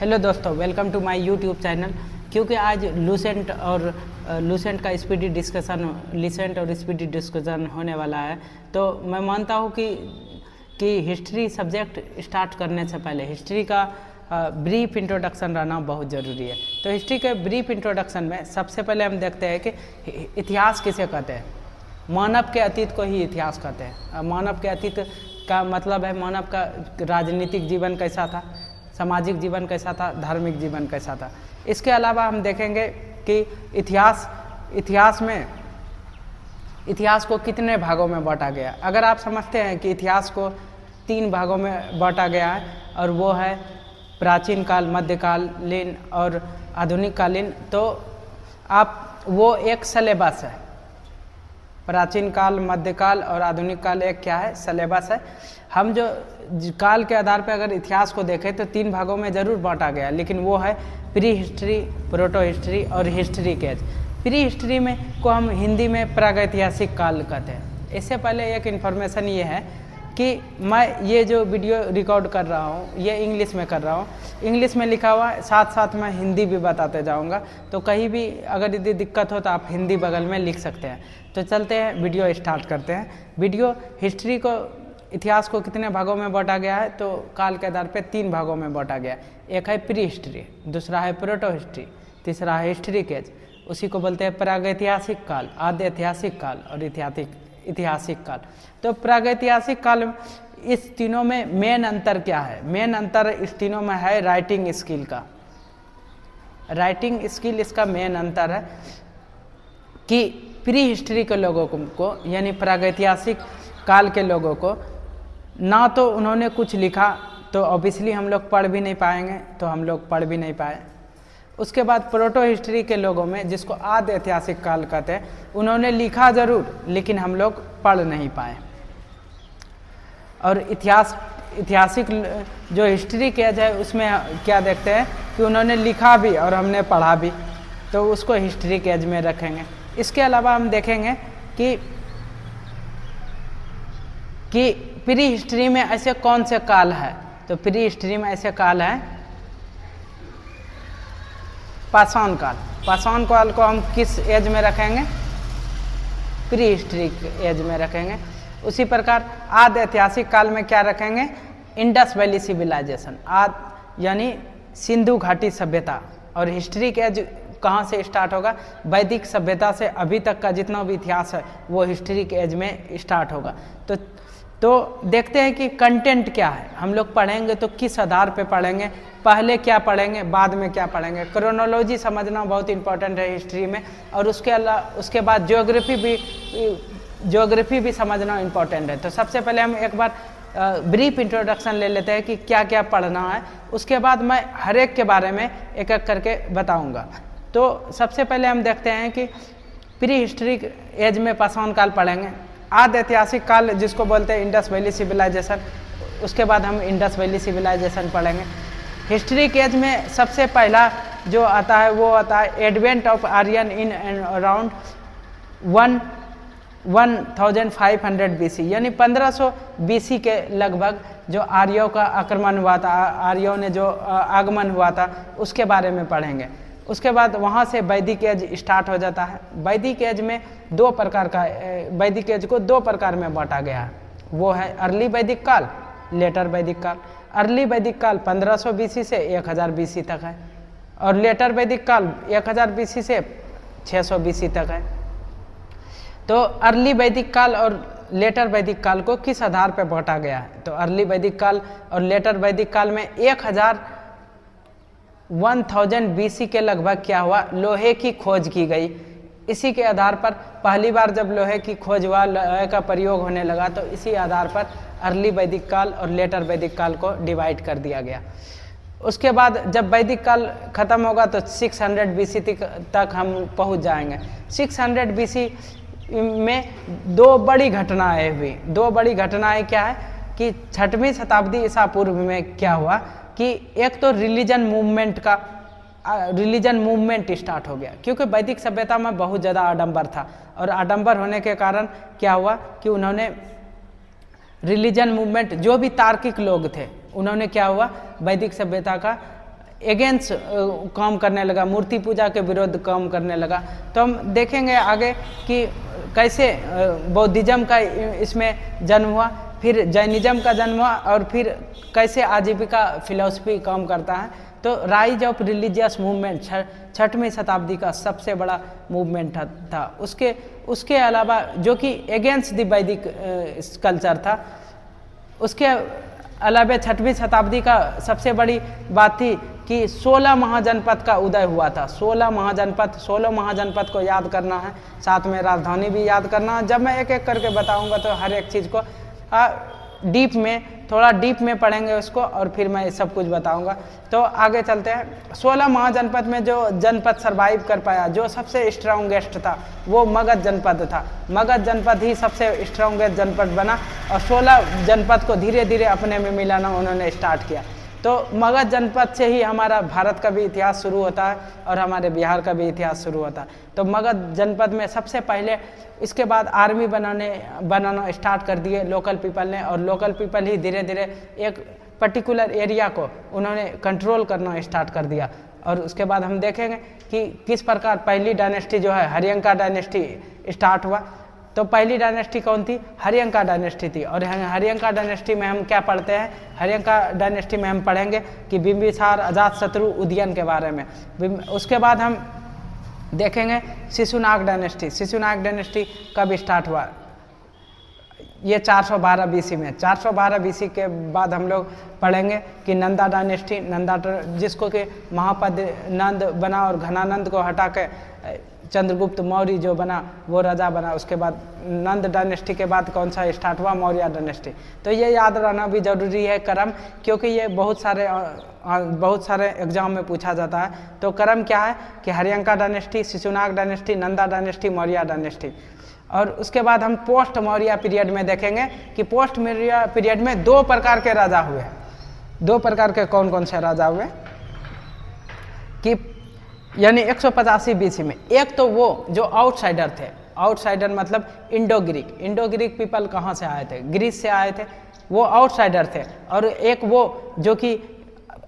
Hello दोस्तों, welcome to my YouTube channel. क्योंकि आज लूसेंट का स्पीडी डिस्कशन होने वाला है, तो मैं मानता हूँ कि हिस्ट्री सब्जेक्ट स्टार्ट करने से पहले हिस्ट्री का ब्रीफ इंट्रोडक्शन रहना बहुत ज़रूरी है। तो हिस्ट्री के ब्रीफ इंट्रोडक्शन में सबसे पहले हम देखते हैं कि इतिहास किसे कहते हैं। मानव के अतीत को ही इतिहास कहते हैं। मानव के अतीत का मतलब है मानव का राजनीतिक जीवन कैसा था, सामाजिक जीवन कैसा था, धार्मिक जीवन कैसा था। इसके अलावा हम देखेंगे कि इतिहास को कितने भागों में बांटा गया। अगर आप समझते हैं कि इतिहास को 3 भागों में बांटा गया है और वो है प्राचीन काल, मध्यकालीन और आधुनिक कालीन, तो आप वो एक सिलेबस है। प्राचीन काल, मध्यकाल और आधुनिक काल एक क्या है, सिलेबस है। हम जो काल के आधार पर अगर इतिहास को देखें तो 3 भागों में ज़रूर बांटा गया, लेकिन वो है प्री हिस्ट्री, प्रोटो हिस्ट्री और हिस्ट्री के एज। प्री हिस्ट्री में को हम हिंदी में प्रागैतिहासिक काल कहते हैं। इससे पहले एक इन्फॉर्मेशन ये है कि मैं ये जो वीडियो रिकॉर्ड कर रहा हूँ ये इंग्लिश में कर रहा हूँ। इंग्लिश में लिखा हुआ है, साथ साथ मैं हिंदी भी बताते जाऊँगा, तो कहीं भी अगर यदि दिक्कत हो तो आप हिंदी बगल में लिख सकते हैं। तो चलते हैं, वीडियो स्टार्ट करते हैं। वीडियो हिस्ट्री को, इतिहास को कितने भागों में बांटा गया है, तो काल के आधार पे 3 भागों में बांटा गया है। एक है प्री हिस्ट्री, दूसरा है प्रोटो हिस्ट्री, तीसरा है हिस्ट्री केज। उसी को बोलते हैं प्रागैतिहासिक काल, आद्य ऐतिहासिक काल और ऐतिहासिक काल। तो प्रागैतिहासिक काल, इस तीनों में मेन अंतर क्या है? मेन अंतर इस तीनों में है राइटिंग स्किल का। राइटिंग स्किल इसका मेन अंतर है कि प्री हिस्ट्री के लोगों को यानी प्रागैतिहासिक काल के लोगों को ना तो उन्होंने कुछ लिखा, तो ऑब्वियसली हम लोग पढ़ भी नहीं पाएंगे, तो हम लोग पढ़ भी नहीं पाए। उसके बाद प्रोटो हिस्ट्री के लोगों में, जिसको आद्य ऐतिहासिक काल कहते हैं, उन्होंने लिखा ज़रूर लेकिन हम लोग पढ़ नहीं पाए। और ऐतिहासिक जो हिस्ट्री केज है उसमें क्या देखते हैं कि उन्होंने लिखा भी और हमने पढ़ा भी, तो उसको हिस्ट्री केज में रखेंगे। इसके अलावा हम देखेंगे कि प्री हिस्ट्री में ऐसे कौन से काल है। तो प्री हिस्ट्री में ऐसे काल है पाषाण काल। पाषाण काल को हम किस एज में रखेंगे? प्री हिस्ट्री एज में रखेंगे। उसी प्रकार आद्य ऐतिहासिक काल में क्या रखेंगे? इंडस वैली सिविलाइजेशन, यानी सिंधु घाटी सभ्यता। और हिस्ट्री के एज कहाँ से स्टार्ट होगा? वैदिक सभ्यता से अभी तक का जितना भी इतिहास है वो हिस्ट्री के एज में स्टार्ट होगा। तो देखते हैं कि कंटेंट क्या है। हम लोग पढ़ेंगे तो किस आधार पे पढ़ेंगे, पहले क्या पढ़ेंगे, बाद में क्या पढ़ेंगे। क्रोनोलॉजी समझना बहुत इंपॉर्टेंट है हिस्ट्री में। और उसके बाद ज्योग्राफी भी समझना इंपॉर्टेंट है। तो सबसे पहले हम एक बार ब्रीफ इंट्रोडक्शन ले लेते हैं कि क्या क्या पढ़ना है। उसके बाद मैं हर एक के बारे में एक एक करके बताऊँगा। तो सबसे पहले हम देखते हैं कि प्री हिस्ट्री एज में पाषाण काल पढ़ेंगे। आद्य ऐतिहासिक काल जिसको बोलते हैं इंडस वैली सिविलाइजेशन, उसके बाद हम इंडस वैली सिविलाइजेशन पढ़ेंगे। हिस्ट्री के एज में सबसे पहला जो आता है वो आता है advent of Aryan in and around 1500 BC, यानी 1500 BC के लगभग जो आर्यों का आक्रमण हुआ था, आर्यों ने जो आगमन हुआ था उसके बारे में पढ़ेंगे। उसके बाद वहाँ से वैदिक एज स्टार्ट हो जाता है। वैदिक एज में वैदिक एज को 2 प्रकार में बांटा गया है। वो है अर्ली वैदिक काल, लेटर वैदिक काल। अर्ली वैदिक काल 1500 BC से 1000 BC तक है, और लेटर वैदिक काल 1000 BC से 600 BC तक है। तो अर्ली वैदिक काल और लेटर वैदिक काल को किस आधार पर बांटा गया है? तो अर्ली वैदिक काल और लेटर वैदिक काल में 1000 BC के लगभग क्या हुआ? लोहे की खोज की गई। इसी के आधार पर पहली बार जब लोहे की खोज हुआ, लोहे का प्रयोग होने लगा, तो इसी आधार पर अर्ली वैदिक काल और लेटर वैदिक काल को डिवाइड कर दिया गया। उसके बाद जब वैदिक काल खत्म होगा तो 600 BC तक हम पहुंच जाएंगे। 600 BC में 2 बड़ी घटनाएं हुई। 2 बड़ी घटनाएं क्या है कि 6वीं शताब्दी ईसा पूर्व में क्या हुआ कि एक तो रिलीजन मूवमेंट स्टार्ट हो गया, क्योंकि वैदिक सभ्यता में बहुत ज़्यादा आडंबर था। और आडंबर होने के कारण क्या हुआ कि उन्होंने रिलीजन मूवमेंट, जो भी तार्किक लोग थे, उन्होंने क्या हुआ, वैदिक सभ्यता का एगेंस्ट काम करने लगा, मूर्ति पूजा के विरुद्ध काम करने लगा। तो हम देखेंगे आगे कि कैसे बौद्धिज्म का इसमें जन्म हुआ, फिर जैनिज्म का जन्म हुआ, और फिर कैसे आजीविका फिलॉसफी काम करता है। तो राइज ऑफ रिलीजियस मूवमेंट 6वीं शताब्दी का सबसे बड़ा मूवमेंट था। उसके अलावा जो कि अगेंस्ट द वैदिक कल्चर था, उसके अलावा 6वीं शताब्दी का सबसे बड़ी बात थी कि 16 महाजनपद का उदय हुआ था। 16 महाजनपद को याद करना है, साथ में राजधानी भी याद करना है। जब मैं एक एक करके बताऊंगा तो हर एक चीज़ को थोड़ा डीप में पढ़ेंगे उसको, और फिर मैं सब कुछ बताऊंगा। तो आगे चलते हैं। 16 महाजनपद में जो जनपद सरवाइव कर पाया, जो सबसे स्ट्रॉन्गेस्ट था, वो मगध जनपद था। मगध जनपद ही सबसे स्ट्रॉन्गेस्ट जनपद बना, और 16 जनपद को धीरे धीरे अपने में मिलाना उन्होंने स्टार्ट किया। तो मगध जनपद से ही हमारा भारत का भी इतिहास शुरू होता है, और हमारे बिहार का भी इतिहास शुरू होता है। तो मगध जनपद में सबसे पहले, इसके बाद आर्मी बनाना स्टार्ट कर दिए लोकल पीपल ने, और लोकल पीपल ही धीरे धीरे एक पर्टिकुलर एरिया को उन्होंने कंट्रोल करना स्टार्ट कर दिया। और उसके बाद हम देखेंगे कि किस प्रकार पहली डायनेस्टी जो है हरियंका डायनेस्टी स्टार्ट हुआ। तो पहली डायनेस्टी कौन थी? हरियंका डायनेस्टी थी। और हरियंका डायनेस्टी में हम क्या पढ़ते हैं? हरियंका डायनेस्टी में हम पढ़ेंगे कि बिंबिसार, अजातशत्रु, उदयन के बारे में। उसके बाद हम देखेंगे शिशुनाग डायनेस्टी। शिशुनाग डायनेस्टी कब स्टार्ट हुआ? ये 412 बीसी में। 412 बीसी के बाद हम लोग पढ़ेंगे कि नंदा डायनेस्टी, जिसको कि महापद नंद बना, और घनानंद को हटा के चंद्रगुप्त मौर्य जो बना वो राजा बना। उसके बाद नंद डायनेस्टी के बाद कौन सा स्टार्ट हुआ? मौर्य डायनेस्टी। तो ये याद रहना भी जरूरी है क्रम, क्योंकि ये बहुत सारे एग्जाम में पूछा जाता है। तो क्रम क्या है कि Haryanka dynasty, Shishunaga dynasty, Nanda dynasty, Maurya dynasty. और उसके बाद हम पोस्ट मौर्य पीरियड में देखेंगे कि पोस्ट मौर्य पीरियड में 2 प्रकार के राजा हुए। 2 प्रकार के कौन कौन से राजा हुए कि यानी 185 बीसी में। एक तो वो जो आउटसाइडर थे, आउटसाइडर मतलब इंडो ग्रीक पीपल कहाँ से आए थे? ग्रीस से आए थे, वो आउटसाइडर थे। और एक वो जो कि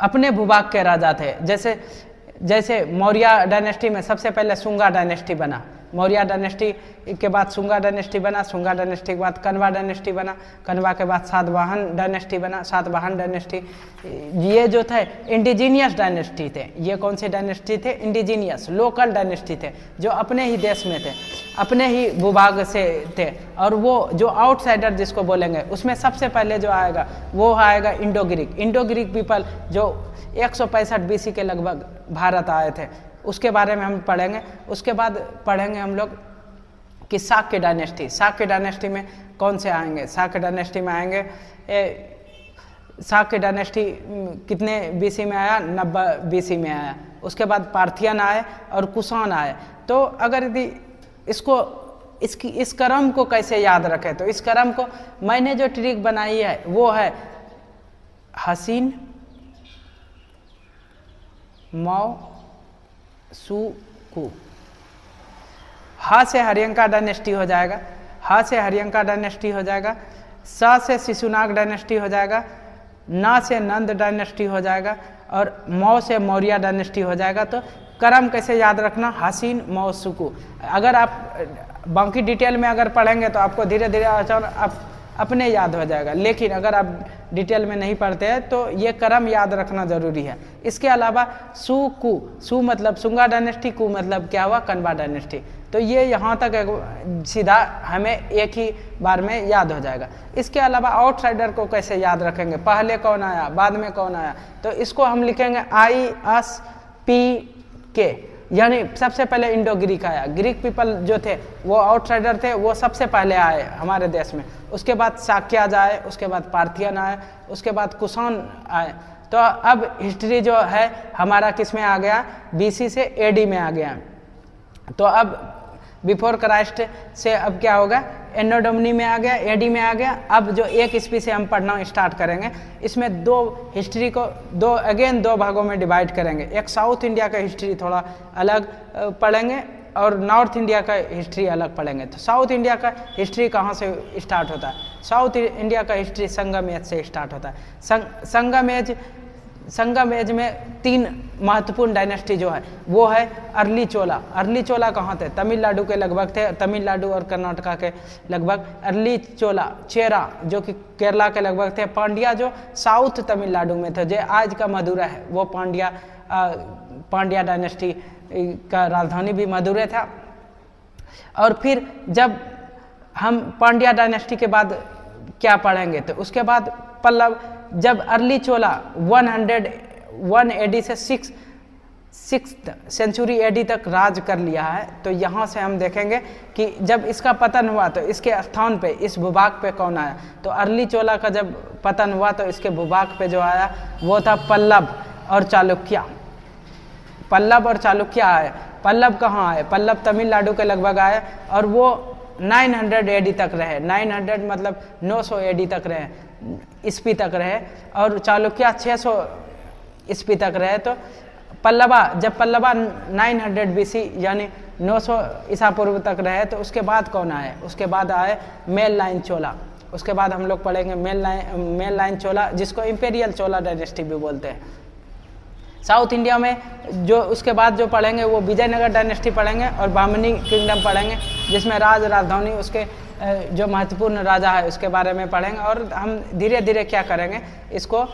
अपने भूभाग के राजा थे, जैसे मौर्य डायनेस्टी में सबसे पहले शुंगा डायनेस्टी बना, मौर्य डायनेस्टी के बाद शुंगा डायनेस्टी बना, शुंगा डायनेस्टी के बाद कन्वा डायनेस्टी बना, कन्वा के बाद सातवाहन डायनेस्टी बना, सातवाहन डायनेस्टी। ये जो थे इंडिजीनियस डायनेस्टी थे। ये कौन से डायनेस्टी थे? इंडिजीनियस, लोकल डायनेस्टी थे, जो अपने ही देश में थे, अपने ही भूभाग से थे। और वो जो आउटसाइडर जिसको बोलेंगे, उसमें सबसे पहले जो आएगा वो आएगा इंडो ग्रीक पीपल, जो 165 बीसी के लगभग भारत आए थे। उसके बारे में हम पढ़ेंगे। उसके बाद पढ़ेंगे हम लोग कि शाक्य डायनेस्टी। शाक्य डायनेस्टी में कौन से आएंगे? शाक्य डायनेस्टी में आएंगे, शाक्य डायनेस्टी कितने बीसी में आया? 90 बीसी में आया। उसके बाद पार्थियन आए और कुषाण आए। तो अगर यदि इस क्रम को कैसे याद रखें, तो इस क्रम को मैंने जो ट्रिक बनाई है वो है हसीन, मौ, सु, कु। हा से हरियंका डायनेस्टी हो जाएगा, हा से हरियंका डायनेस्टी हो जाएगा, सा से शिशुनाग डायनेस्टी हो जाएगा, ना से नंद डायनेस्टी हो जाएगा, और मौ से मौर्य डायनेस्टी हो जाएगा। तो क्रम कैसे याद रखना? हसीन, मौ, सुकु। अगर आप बाकी डिटेल में अगर पढ़ेंगे तो आपको धीरे धीरे आप अपने याद हो जाएगा, लेकिन अगर आप डिटेल में नहीं पढ़ते हैं तो ये क्रम याद रखना जरूरी है। इसके अलावा सु, कु, सु मतलब शुंगा डायनेस्टी, कु मतलब क्या हुआ? कन्वा डायनेस्टी। तो ये यहाँ तक सीधा हमें एक ही बार में याद हो जाएगा। इसके अलावा आउटसाइडर को कैसे याद रखेंगे? पहले कौन आया, बाद में कौन आया? तो इसको हम लिखेंगे ISPK, यानी सबसे पहले इंडो ग्रीक आया। ग्रीक पीपल जो थे वो आउटसाइडर थे, वो सबसे पहले आए हमारे देश में। उसके बाद शाक्याज आए, उसके बाद पार्थियन आए, उसके बाद कुषाण आए। तो अब हिस्ट्री जो है हमारा किस में आ गया? बीसी से एडी में आ गया। तो अब बिफोर क्राइस्ट से अब क्या होगा? एनो डोमिनी में आ गया, एडी में आ गया। अब जो एक ईस्वी से हम पढ़ना स्टार्ट करेंगे, इसमें दो हिस्ट्री को दो भागों में डिवाइड करेंगे। एक साउथ इंडिया का हिस्ट्री थोड़ा अलग पढ़ेंगे और नॉर्थ इंडिया का हिस्ट्री अलग पढ़ेंगे। तो साउथ इंडिया का हिस्ट्री कहाँ से स्टार्ट होता है? साउथ इंडिया का हिस्ट्री संगम एज से स्टार्ट होता है। संगम एज संगम एज में 3 महत्वपूर्ण डायनेस्टी जो है वो है अर्ली चोला। अर्ली चोला कहाँ थे? तमिलनाडु के लगभग थे, तमिलनाडु और कर्नाटका के लगभग। अर्ली चोला, चेरा जो कि केरला के लगभग थे, पांड्या जो साउथ तमिलनाडु में थे, जो आज का मदुरै है वो पांड्या डायनेस्टी का राजधानी भी मदुरै था। और फिर जब हम पांड्या डायनेस्टी के बाद क्या पढ़ेंगे तो उसके बाद पल्लव, जब अर्ली चोला 101 एडी से 6th सेंचुरी एडी तक राज कर लिया है, तो यहाँ से हम देखेंगे कि जब इसका पतन हुआ तो इसके स्थान पे, इस भूभाग पे कौन आया। तो अर्ली चोला का जब पतन हुआ तो इसके भूभाग पे जो आया वो था पल्लव और चालुक्य। पल्लव और चालुक्य आए। पल्लव कहाँ आए? पल्लव तमिलनाडु के लगभग आए और वो 900 एडी तक रहे। 900 मतलब 900 एडी तक रहे, ईस्वी तक रहे। और चालुक्य 600 ईस्वी तक रहे। तो पल्लवा, जब पल्लवा 900 बीसी यानी 900 ईसा पूर्व तक रहे, तो उसके बाद कौन आए? उसके बाद आए मेल लाइन चोला। उसके बाद हम लोग पढ़ेंगे मेल लाइन चोला, जिसको इंपेरियल चोला डायनेस्टी भी बोलते हैं। साउथ इंडिया में जो उसके बाद जो पढ़ेंगे वो विजयनगर डायनेस्टी पढ़ेंगे और बामनी किंगडम पढ़ेंगे, जिसमें राजधानी उसके जो महत्वपूर्ण राजा है उसके बारे में पढ़ेंगे। और हम धीरे धीरे क्या करेंगे, इसको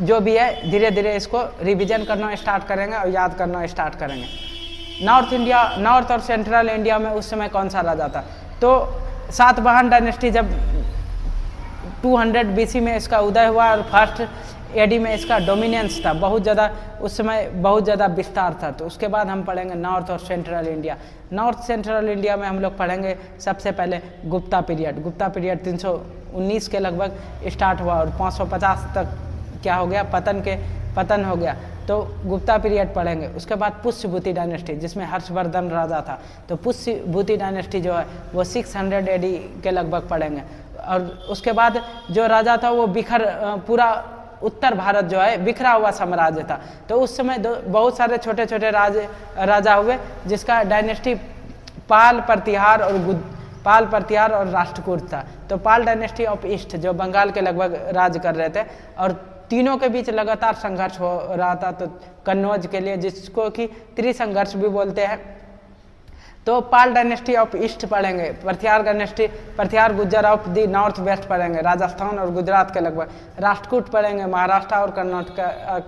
जो भी है धीरे धीरे इसको रिवीजन करना स्टार्ट करेंगे और याद करना स्टार्ट करेंगे। नॉर्थ और सेंट्रल इंडिया में उस समय कौन सा राजा था? तो सातवाहन डायनेस्टी जब 200 बीसी में इसका उदय हुआ और 1st एडी में इसका डोमिनेंस था, बहुत ज़्यादा उस समय बहुत ज़्यादा विस्तार था। तो उसके बाद हम पढ़ेंगे नॉर्थ और central India. North central India में हम लोग पढ़ेंगे सबसे पहले गुप्ता पीरियड। गुप्ता पीरियड 319 के लगभग स्टार्ट हुआ और 550 तक क्या हो गया, पतन हो गया। तो गुप्ता पीरियड पढ़ेंगे। उसके बाद पुष्यभूति डायनेस्टी, जिसमें हर्षवर्धन राजा था। तो पुष्यभूति डायनेस्टी जो है वो 600 एडी के लगभग पढ़ेंगे। और उसके बाद जो राजा था वो पूरा उत्तर भारत जो है बिखरा हुआ साम्राज्य था। तो उस समय बहुत सारे छोटे छोटे राजा हुए, जिसका डायनेस्टी पाल, प्रतिहार और राष्ट्रकूट था। तो पाल डायनेस्टी ऑफ ईस्ट जो बंगाल के लगभग राज कर रहे थे, और तीनों के बीच लगातार संघर्ष हो रहा था। तो कन्नौज के लिए, जिसको कि त्रिसंघर्ष भी बोलते हैं। तो पाल डायनेस्टी ऑफ ईस्ट पढ़ेंगे। Pratihara Gurjara of the north west पढ़ेंगे, राजस्थान और गुजरात के लगभग। राष्ट्रकूट पढ़ेंगे, महाराष्ट्र और कर्नाटक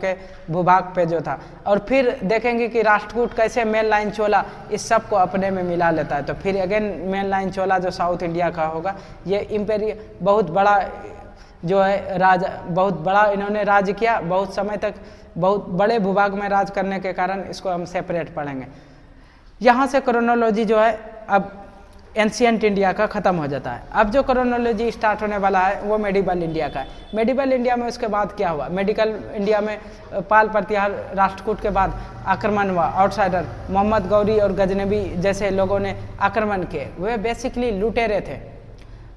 के भूभाग पे जो था। और फिर देखेंगे कि राष्ट्रकूट कैसे मेल लाइन चोला इस सब को अपने में मिला लेता है। तो फिर अगेन मेल लाइन चोला जो साउथ इंडिया का होगा, ये इम्पेरियल बहुत बड़ा जो है बहुत बड़ा इन्होंने राज किया, बहुत समय तक बहुत बड़े भूभाग में राज करने के कारण इसको हम सेपरेट पढ़ेंगे। यहाँ से क्रोनोलॉजी जो है अब एंशिएंट इंडिया का ख़त्म हो जाता है। अब जो क्रोनोलॉजी स्टार्ट होने वाला है वो मेडिवल इंडिया का है। मेडिवल इंडिया में उसके बाद क्या हुआ? मेडिकल इंडिया में पाल, प्रतिहार, राष्ट्रकूट के बाद आक्रमण हुआ। आउटसाइडर मोहम्मद गौरी और गजनबी जैसे लोगों ने आक्रमण किए। वे बेसिकली लुटेरे थे,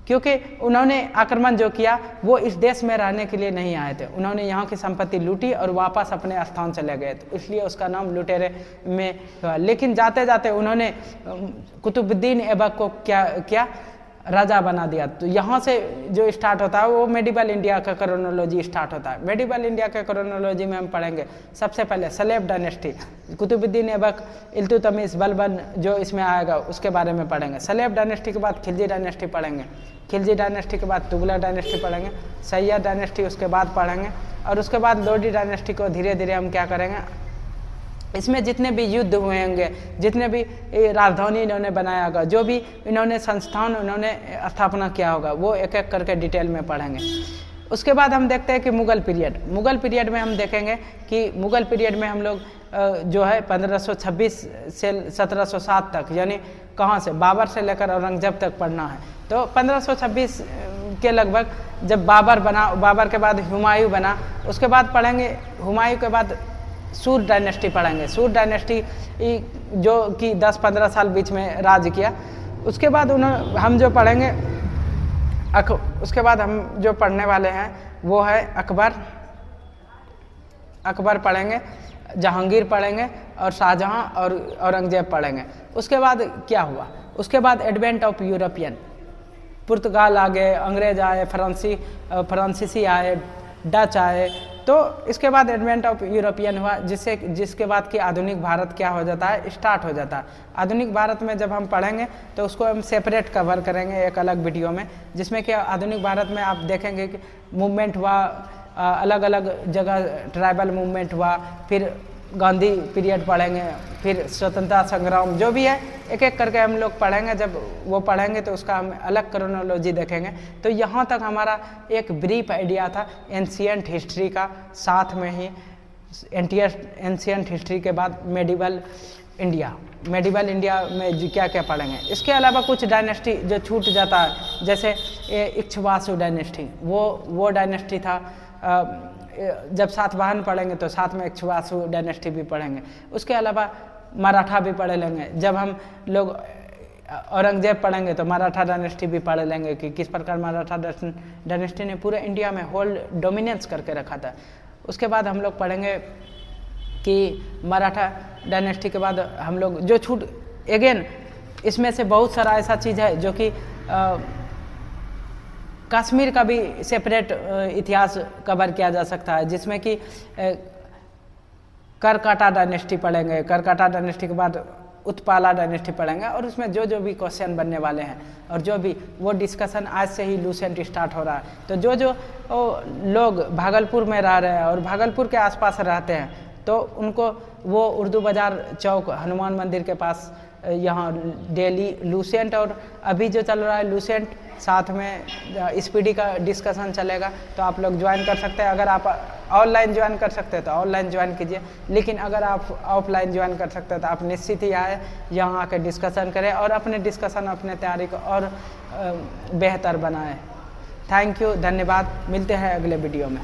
क्योंकि उन्होंने आक्रमण जो किया वो इस देश में रहने के लिए नहीं आए थे। उन्होंने यहाँ की संपत्ति लूटी और वापस अपने स्थान चले गए, तो इसलिए उसका नाम लुटेरे में हुआ। लेकिन जाते जाते उन्होंने कुतुबुद्दीन ऐबक को क्या किया, राजा बना दिया। तो यहाँ से जो स्टार्ट होता है वो मेडिवल इंडिया का क्रोनोलॉजी स्टार्ट होता है। मेडिवल इंडिया के क्रोनोलॉजी में हम पढ़ेंगे सबसे पहले सलेब डायनेस्टी, कुतुबुद्दीन ऐबक, इल्तुतमिश, बलबन जो इसमें आएगा उसके बारे में पढ़ेंगे। सलेब डायनेस्टी के बाद खिलजी डायनेस्टी पढ़ेंगे। खिलजी डायनेस्टी के बाद तुगलक डायनेस्टी पढ़ेंगे। सैयद डायनेस्टी उसके बाद पढ़ेंगे। और उसके बाद लोडी डायनेस्टी को धीरे धीरे हम क्या करेंगे, इसमें जितने भी युद्ध हुए होंगे, जितने भी राजधानी इन्होंने बनाया होगा, जो भी इन्होंने संस्थान इन्होंने स्थापना किया होगा, वो एक एक करके डिटेल में पढ़ेंगे। उसके बाद हम देखते हैं कि मुग़ल पीरियड में हम देखेंगे कि मुग़ल पीरियड में हम लोग जो है 1526 से 1707 तक, यानी कहाँ से, बाबर से लेकर औरंगजेब तक पढ़ना है। तो 1526 के लगभग जब बाबर बना, बाबर के बाद हुमायूं बना, उसके बाद पढ़ेंगे हुमायूं के बाद सूर डायनेस्टी पढ़ेंगे। सूर डायनेस्टी जो कि 10-15 साल बीच में राज किया। उसके बाद हम जो पढ़ेंगे उसके बाद हम जो पढ़ने वाले हैं वो है अकबर पढ़ेंगे, जहांगीर पढ़ेंगे और शाहजहां और औरंगजेब पढ़ेंगे। उसके बाद क्या हुआ, उसके बाद एडवेंट ऑफ यूरोपियन, पुर्तगाल आ गए, अंग्रेज आए, फ्रांसीसी आए, डच आए, तो इसके बाद एडवेंट ऑफ यूरोपियन हुआ, जिसके बाद कि आधुनिक भारत क्या हो जाता है, स्टार्ट हो जाता है। आधुनिक भारत में जब हम पढ़ेंगे तो उसको हम सेपरेट कवर करेंगे एक अलग वीडियो में, जिसमें कि आधुनिक भारत में आप देखेंगे कि मूवमेंट हुआ, अलग अलग जगह ट्राइबल मूवमेंट हुआ, फिर गांधी पीरियड पढ़ेंगे, फिर स्वतंत्रता संग्राम, जो भी है एक एक करके हम लोग पढ़ेंगे। जब वो पढ़ेंगे तो उसका हम अलग क्रोनोलॉजी देखेंगे। तो यहाँ तक हमारा एक ब्रीफ आइडिया था एंशिएंट हिस्ट्री का, साथ में ही एंशिएंट हिस्ट्री के बाद मेडिवल इंडिया में क्या क्या पढ़ेंगे। इसके अलावा कुछ डायनेस्टी जो छूट जाता है, जैसे इक्ष्वाकु डायनेस्टी, वो डायनेस्टी था। जब सातवाहन पढ़ेंगे तो साथ में इक्ष्वाकु डायनेस्टी भी पढ़ेंगे। उसके अलावा मराठा भी पढ़ लेंगे। जब हम लोग औरंगजेब पढ़ेंगे तो मराठा डायनेस्टी भी पढ़ लेंगे कि किस प्रकार मराठा डायनेस्टी ने पूरे इंडिया में होल डोमिनेंस करके रखा था। उसके बाद हम लोग पढ़ेंगे कि मराठा डायनेस्टी के बाद हम लोग जो छूट, अगेन इसमें से बहुत सारा ऐसा चीज़ है जो कि कश्मीर का भी सेपरेट इतिहास कवर किया जा सकता है, जिसमें कि करकाटा डायनेस्टी पढ़ेंगे। करकाटा डायनेस्टी के बाद उत्पाला डायनेस्टी पढ़ेंगे, और उसमें जो जो भी क्वेश्चन बनने वाले हैं और जो भी वो डिस्कशन आज से ही लूसेंट स्टार्ट हो रहा है। तो जो लोग भागलपुर में रह रहे हैं और भागलपुर के आसपास रहते हैं तो उनको वो उर्दू बाज़ार चौक हनुमान मंदिर के पास यहाँ डेली लूसेंट, और अभी जो चल रहा है लूसेंट, साथ में स्पीडी का डिस्कशन चलेगा, तो आप लोग ज्वाइन कर सकते हैं। अगर आप ऑनलाइन ज्वाइन कर सकते हैं तो ऑनलाइन ज्वाइन कीजिए, लेकिन अगर आप ऑफलाइन ज्वाइन कर सकते हैं तो आप निश्चित ही आए, यहाँ आकर डिस्कशन करें और अपने डिस्कशन, अपने तैयारी को और बेहतर बनाएं। थैंक यू, धन्यवाद। मिलते हैं अगले वीडियो में।